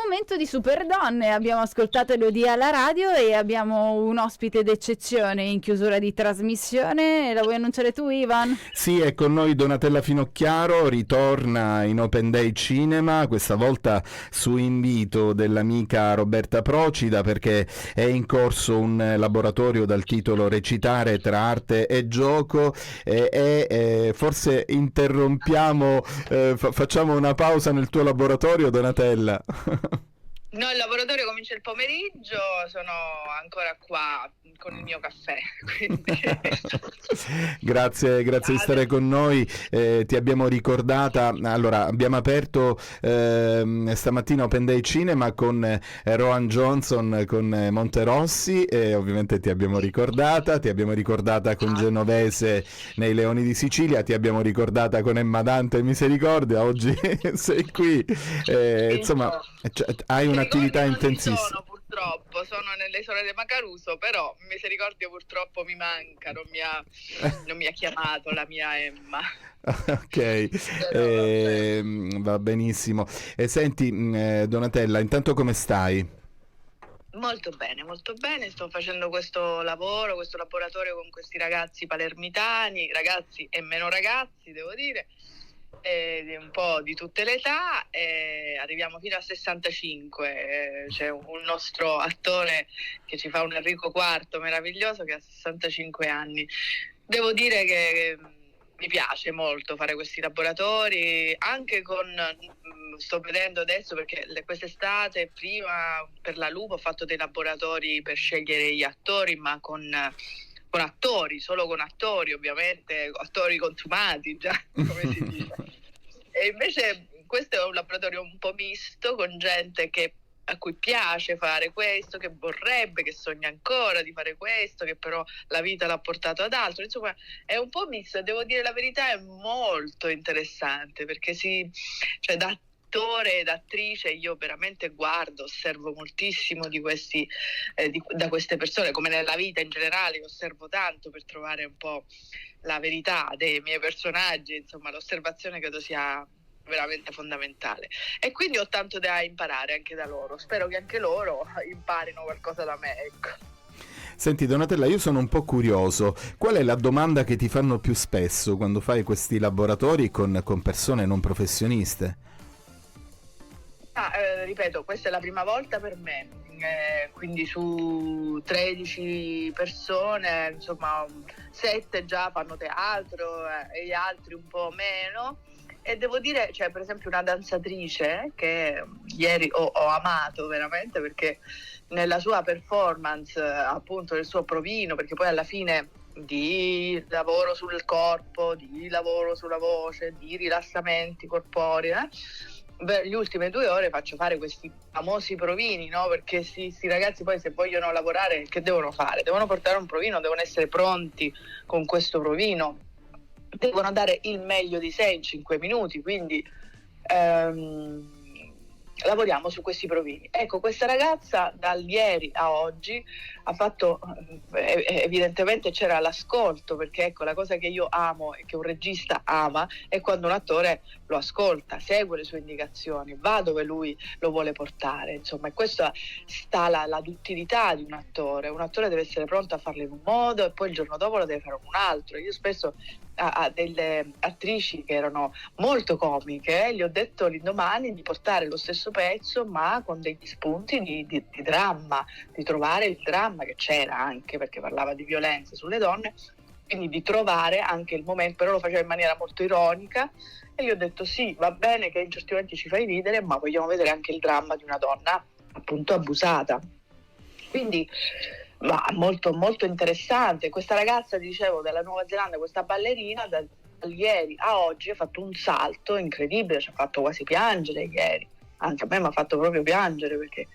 momento di Super Donne. Abbiamo ascoltato Elodie alla radio e abbiamo un ospite d'eccezione in chiusura di trasmissione. La vuoi annunciare tu, Ivan? Sì, è con noi Donatella Finocchiaro, ritorna in Open Day Cinema, questa volta su invito dell'amica Roberta Procida, perché è in corso un laboratorio dal titolo Recitare tra arte e gioco, e forse interrompiamo, facciamo una pausa nel tuo laboratorio, Donatella. No, il laboratorio comincia il pomeriggio, sono ancora qua con il mio caffè. Quindi... Grazie di stare con noi, ti abbiamo ricordata, allora abbiamo aperto stamattina Open Day Cinema con Rowan Johnson, con Monterossi, e ovviamente ti abbiamo ricordata con Genovese nei Leoni di Sicilia, ti abbiamo ricordata con Emma Dante e Misericordia, oggi sei qui, insomma hai un'attività intensissima. Purtroppo sono nelle isole di Macaruso, però Misericordia purtroppo mi manca, non mi ha chiamato la mia Emma. Ok, va benissimo. Senti, Donatella, intanto come stai? Molto bene, sto facendo questo laboratorio con questi ragazzi palermitani, ragazzi e meno ragazzi, devo dire, un po' di tutte le età, arriviamo fino a 65, c'è un nostro attore che ci fa un Enrico IV meraviglioso che ha 65 anni. Devo dire che mi piace molto fare questi laboratori, anche sto vedendo adesso perché quest'estate prima per la Lupo ho fatto dei laboratori per scegliere gli attori, ma con attori, solo con attori, ovviamente, attori consumati già, come si dice. E invece questo è un laboratorio un po' misto, con gente a cui piace fare questo, che vorrebbe, che sogna ancora di fare questo, che però la vita l'ha portato ad altro. Insomma, è un po' misto, devo dire la verità, è molto interessante, perché cioè, da attore ed attrice io veramente osservo moltissimo di questi da queste persone, come nella vita in generale, osservo tanto per trovare un po' la verità dei miei personaggi, insomma l'osservazione credo sia veramente fondamentale, e quindi ho tanto da imparare anche da loro, spero che anche loro imparino qualcosa da me, ecco. Senti Donatella, io sono un po' curioso, qual è la domanda che ti fanno più spesso quando fai questi laboratori con persone non professioniste? Ripeto, questa è la prima volta per me, quindi su 13 persone, insomma 7 già fanno teatro e gli altri un po' meno, e devo dire, cioè, per esempio una danzatrice che ieri ho amato veramente, perché nella sua performance, appunto nel suo provino, perché poi alla fine di lavoro sul corpo, di lavoro sulla voce, di rilassamenti corporei, le ultime 2 ore faccio fare questi famosi provini, no? Perché sti ragazzi poi, se vogliono lavorare, che devono fare? Devono portare un provino, devono essere pronti con questo provino, devono dare il meglio di sé in 5 minuti, quindi lavoriamo su questi provini. Ecco, questa ragazza da ieri a oggi ha fatto, evidentemente c'era l'ascolto, perché ecco, la cosa che io amo e che un regista ama è quando un attore lo ascolta, segue le sue indicazioni, va dove lui lo vuole portare, insomma, e questa sta la duttilità di un attore deve essere pronto a farlo in un modo e poi il giorno dopo lo deve fare in un altro. Io spesso a delle attrici che erano molto comiche gli ho detto l'indomani di portare lo stesso pezzo ma con degli spunti di dramma, di trovare il dramma che c'era, anche perché parlava di violenza sulle donne, quindi di trovare anche il momento, però lo faceva in maniera molto ironica, e io ho detto sì, va bene che in certi momenti ci fai ridere, ma vogliamo vedere anche il dramma di una donna appunto abusata. Quindi molto molto interessante. Questa ragazza, dicevo, della Nuova Zelanda, questa ballerina, da ieri a oggi ha fatto un salto incredibile, ci ha fatto quasi piangere ieri, anche a me mi ha fatto proprio piangere, perché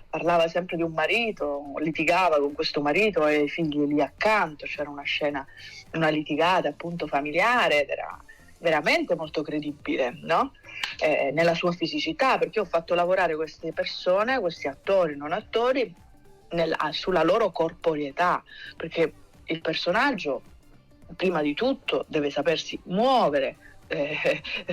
parlava sempre di un marito, litigava con questo marito e i figli lì accanto, c'era una scena, una litigata appunto familiare, ed era veramente molto credibile, no? Nella sua fisicità, perché ho fatto lavorare queste persone, questi attori, non attori, sulla loro corporeità, perché il personaggio prima di tutto deve sapersi muovere,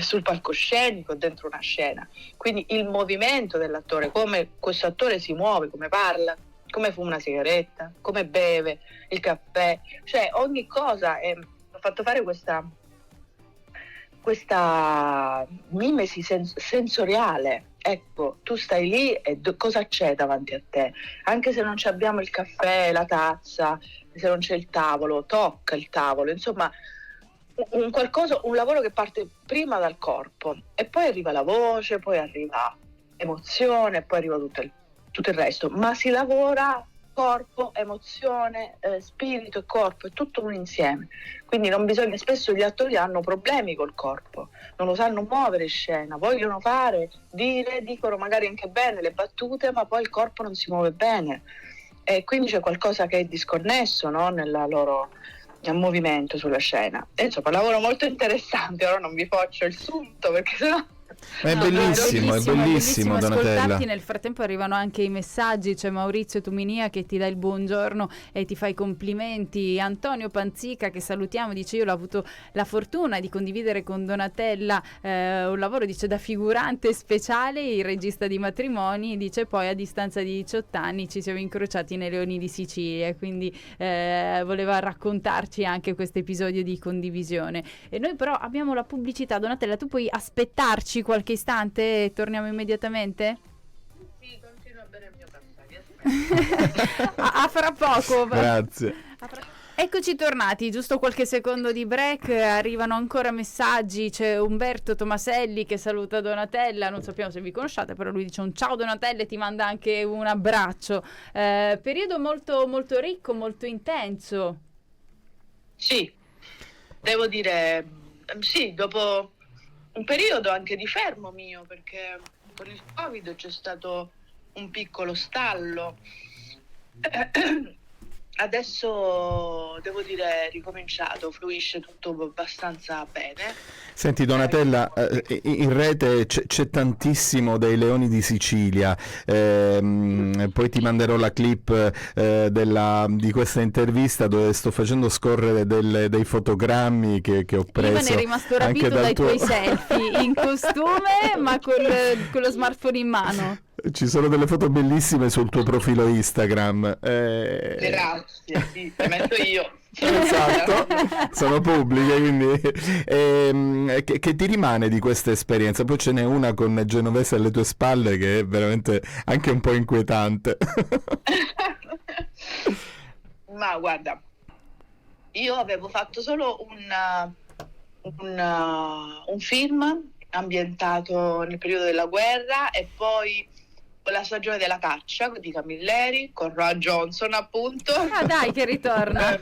sul palcoscenico, dentro una scena. Quindi il movimento dell'attore, come questo attore si muove, come parla, come fuma una sigaretta, come beve il caffè, cioè ogni cosa ho fatto fare questa mimesi sensoriale. Ecco, tu stai lì e cosa c'è davanti a te? Anche se non abbiamo il caffè, la tazza, se non c'è il tavolo, tocca il tavolo, insomma un lavoro che parte prima dal corpo e poi arriva la voce, poi arriva emozione, poi arriva tutto il resto, ma si lavora corpo, emozione, spirito e corpo, è tutto un insieme. Quindi non bisogna, spesso gli attori hanno problemi col corpo, non lo sanno muovere in scena, vogliono fare, dicono magari anche bene le battute, ma poi il corpo non si muove bene e quindi c'è qualcosa che è disconnesso, no? Nella loro movimento sulla scena. E insomma, lavoro molto interessante, ora non vi faccio il sunto perché sennò È bellissimo, è bellissimo, Donatella. Ascoltarti. Nel frattempo arrivano anche i messaggi, c'è Maurizio Tuminia che ti dà il buongiorno e ti fa i complimenti, Antonio Panzica che salutiamo, dice io ho avuto la fortuna di condividere con Donatella un lavoro, dice da figurante speciale, il regista di matrimoni, dice poi a distanza di 18 anni ci siamo incrociati nei Leoni di Sicilia, quindi voleva raccontarci anche questo episodio di condivisione. E noi però abbiamo la pubblicità. Donatella, tu puoi aspettarci qualche istante e torniamo immediatamente? Sì, continuo a bere il mio caffè. A fra poco. Grazie. Eccoci tornati, giusto qualche secondo di break, arrivano ancora messaggi, c'è Umberto Tomaselli che saluta Donatella, non sappiamo se vi conosciate, però lui dice un ciao Donatella e ti manda anche un abbraccio. Periodo molto, molto ricco, molto intenso. Sì, devo dire, sì, dopo un periodo anche di fermo mio, perché con il Covid c'è stato un piccolo stallo. Adesso devo dire ricominciato, fluisce tutto abbastanza bene. Senti Donatella, in rete c'è tantissimo dei Leoni di Sicilia, poi ti manderò la clip di questa intervista dove sto facendo scorrere dei fotogrammi che ho preso. Ivan è rimasto rapito dai tuoi selfie in costume ma con lo smartphone in mano. Ci sono delle foto bellissime sul tuo profilo Instagram. Grazie, sì, le metto io. Esatto, sono pubbliche, quindi che ti rimane di questa esperienza? Poi ce n'è una con Genovese alle tue spalle che è veramente anche un po' inquietante. Ma guarda, io avevo fatto solo un film ambientato nel periodo della guerra e poi La stagione della caccia di Camilleri con Rowan Johnson, appunto. Ah dai, che ritorna.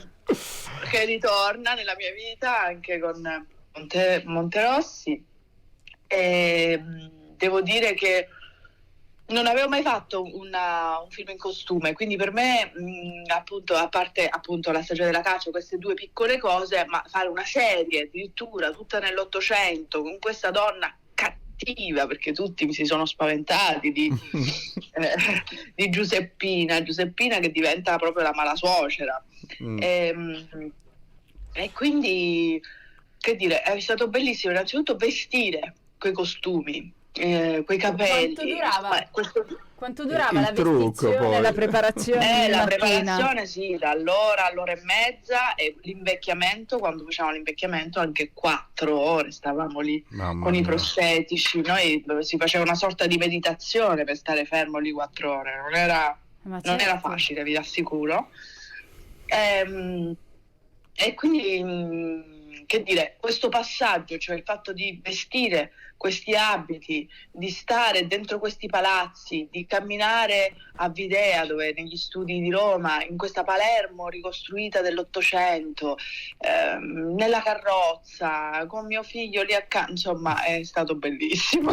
Che ritorna nella mia vita anche con Monterossi. E devo dire che non avevo mai fatto un film in costume, quindi per me appunto, a parte appunto La stagione della caccia, queste due piccole cose, ma fare una serie addirittura tutta nell'Ottocento con questa donna cattiva, perché tutti mi si sono spaventati di Giuseppina che diventa proprio la mala suocera. E quindi, che dire, è stato bellissimo innanzitutto vestire quei costumi, quei capelli. Quanto durava la trucco, vestizione, poi. la preparazione? La mattina? preparazione sì, da all'ora e mezza, e l'invecchiamento, quando facevamo l'invecchiamento anche 4 ore stavamo lì. Mamma con i mia. prostetici, noi si faceva una sorta di meditazione per stare fermo lì 4 ore, non era certo. facile, vi assicuro. E quindi, che dire, questo passaggio, cioè il fatto di vestire questi abiti, di stare dentro questi palazzi, di camminare a Videa, dove negli studi di Roma, in questa Palermo ricostruita dell'Ottocento, nella carrozza, con mio figlio lì accanto, insomma è stato bellissimo.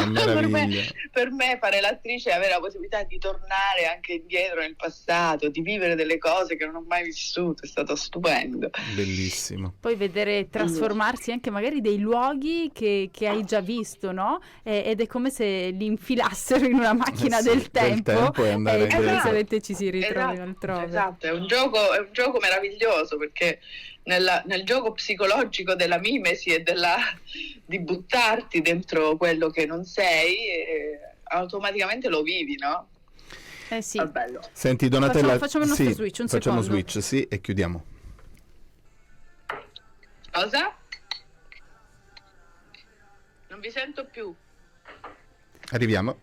Per me fare l'attrice e avere la possibilità di tornare anche indietro nel passato, di vivere delle cose che non ho mai vissuto, è stato stupendo. Bellissimo. Poi vedere trasformare trasformarsi anche magari dei luoghi che hai già visto, no? Ed è come se li infilassero in una macchina del tempo e andare improvvisamente ci si ritrovi altrove. Esatto, è un gioco meraviglioso, perché nel gioco psicologico della mimesi e di buttarti dentro quello che non sei, automaticamente lo vivi, no? Sì. È bello. Senti Donatella, facciamo il nostro switch, un facciamo secondo. switch, sì, e chiudiamo. Cosa? Non vi sento più. Arriviamo.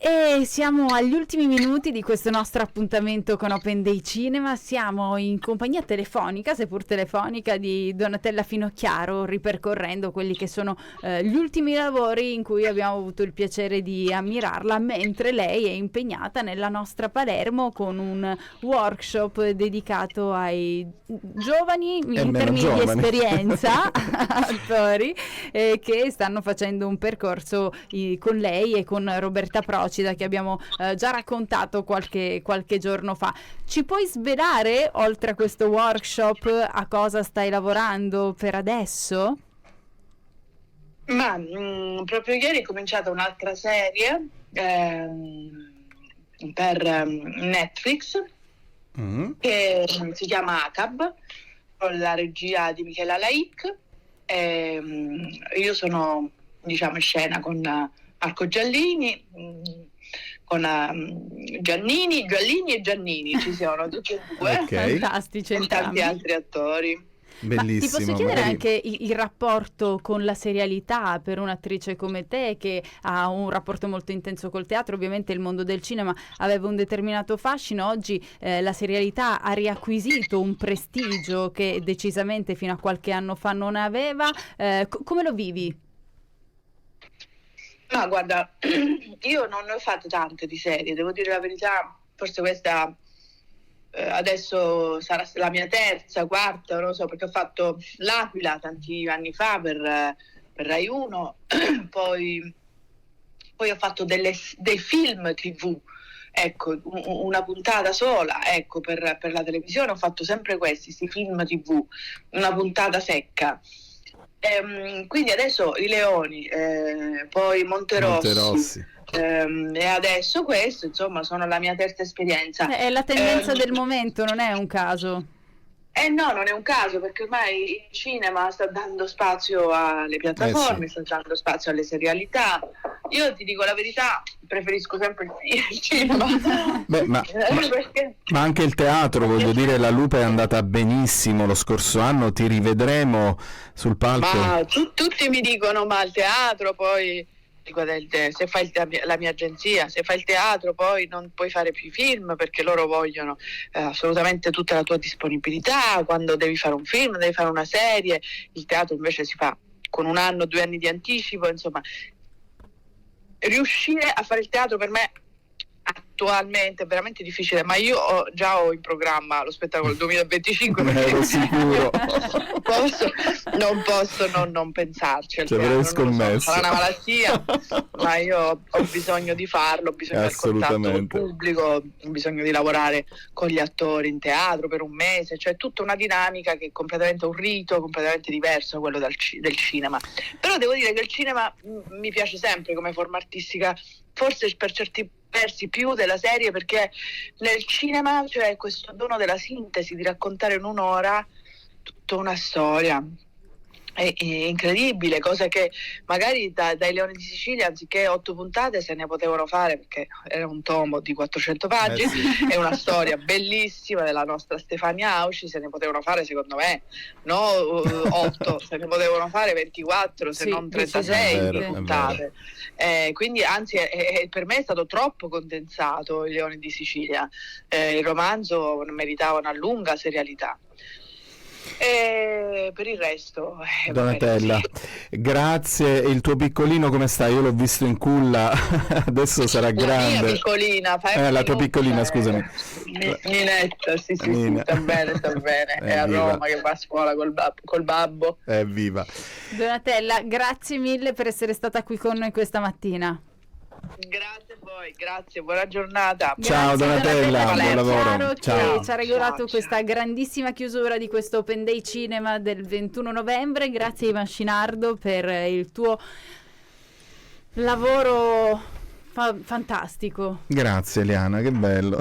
E siamo agli ultimi minuti di questo nostro appuntamento con Open Day Cinema. Siamo in compagnia telefonica, seppur telefonica, di Donatella Finocchiaro, ripercorrendo quelli che sono gli ultimi lavori in cui abbiamo avuto il piacere di ammirarla, mentre lei è impegnata nella nostra Palermo con un workshop dedicato ai giovani in termini di esperienza attori che stanno facendo un percorso con lei e con Roberta Procida, che abbiamo già raccontato qualche giorno fa. Ci puoi svelare, oltre a questo workshop, a cosa stai lavorando per adesso? Ma proprio ieri è cominciata un'altra serie per Netflix che si chiama ACAB, con la regia di Michela Laic. Io sono, diciamo, in scena con Marco Giallini, con Giallini e Giannini, ci sono tutti e due, Ok. Fantastici e tanti entrambi. altri attori. Bellissimo. Ti posso chiedere magari- anche il rapporto con la serialità per un'attrice come te, che ha un rapporto molto intenso col teatro? Ovviamente il mondo del cinema aveva un determinato fascino, oggi la serialità ha riacquisito un prestigio che decisamente fino a qualche anno fa non aveva. Come lo vivi? Ma guarda, io non ne ho fatte tante di serie, devo dire la verità, forse questa adesso sarà la mia terza, quarta, non lo so, perché ho fatto L'Aquila tanti anni fa per Rai 1, poi ho fatto dei film TV, ecco, una puntata sola, ecco, per la televisione ho fatto sempre questi film TV, una puntata secca. Quindi adesso I Leoni, poi Monterossi. E adesso questo, insomma, sono la mia terza esperienza. È la tendenza del momento, non è un caso. No, non è un caso, perché ormai il cinema sta dando spazio alle piattaforme, sì. sta dando spazio alle serialità. Io ti dico la verità, preferisco sempre il cinema. Beh, Perché... ma anche il teatro, voglio dire, La Lupa è andata benissimo lo scorso anno, ti rivedremo sul palco. Ma tutti mi dicono, ma il teatro poi... se fai la mia agenzia, se fai il teatro poi non puoi fare più i film, perché loro vogliono assolutamente tutta la tua disponibilità quando devi fare un film, devi fare una serie. Il teatro invece si fa con 1 anno, 2 anni di anticipo, insomma. Riuscire a fare il teatro per me attualmente è veramente difficile, ma io già ho in programma lo spettacolo 2025, Ne ero sicuro. non posso non pensarci al Ci avrei teatro, non lo so, scommesso. sarà una malattia, ma io ho bisogno di farlo, ho bisogno del contatto col pubblico, ho bisogno di lavorare con gli attori in teatro per 1 mese, cioè tutta una dinamica che è completamente un rito completamente diverso da quello del cinema. Però devo dire che il cinema mi piace sempre come forma artistica, forse per certi versi più della serie, perché nel cinema c'è questo dono della sintesi, di raccontare in 1 ora tutta una storia. È incredibile, cosa che magari dai Leoni di Sicilia, anziché 8 puntate, se ne potevano fare, perché era un tomo di 400 pagine, sì. è una storia bellissima della nostra Stefania Auci, se ne potevano fare, secondo me, no 8, se ne potevano fare 24, se Sì, non 36 decisamente. puntate. Quindi anzi per me è stato troppo condensato i Leoni di Sicilia. Il romanzo meritava una lunga serialità. E per il resto Donatella, sì. grazie. Il tuo piccolino come sta? Io l'ho visto in culla, adesso sarà grande. La mia piccolina, la tua piccolina, scusami. Ninetta, sì, Nina. sta bene, è a Evviva. Roma che va a scuola col babbo. Evviva. Donatella, grazie mille per essere stata qui con noi questa mattina. Grazie a voi, grazie, buona giornata. Ciao, Donatella, buon lavoro. Ciao. Che ci ha regolato Ciao, questa grandissima chiusura di questo Open Day Cinema del 21 novembre. Grazie Ivan Scinardo per il tuo lavoro fantastico. Grazie Eliana, che bello.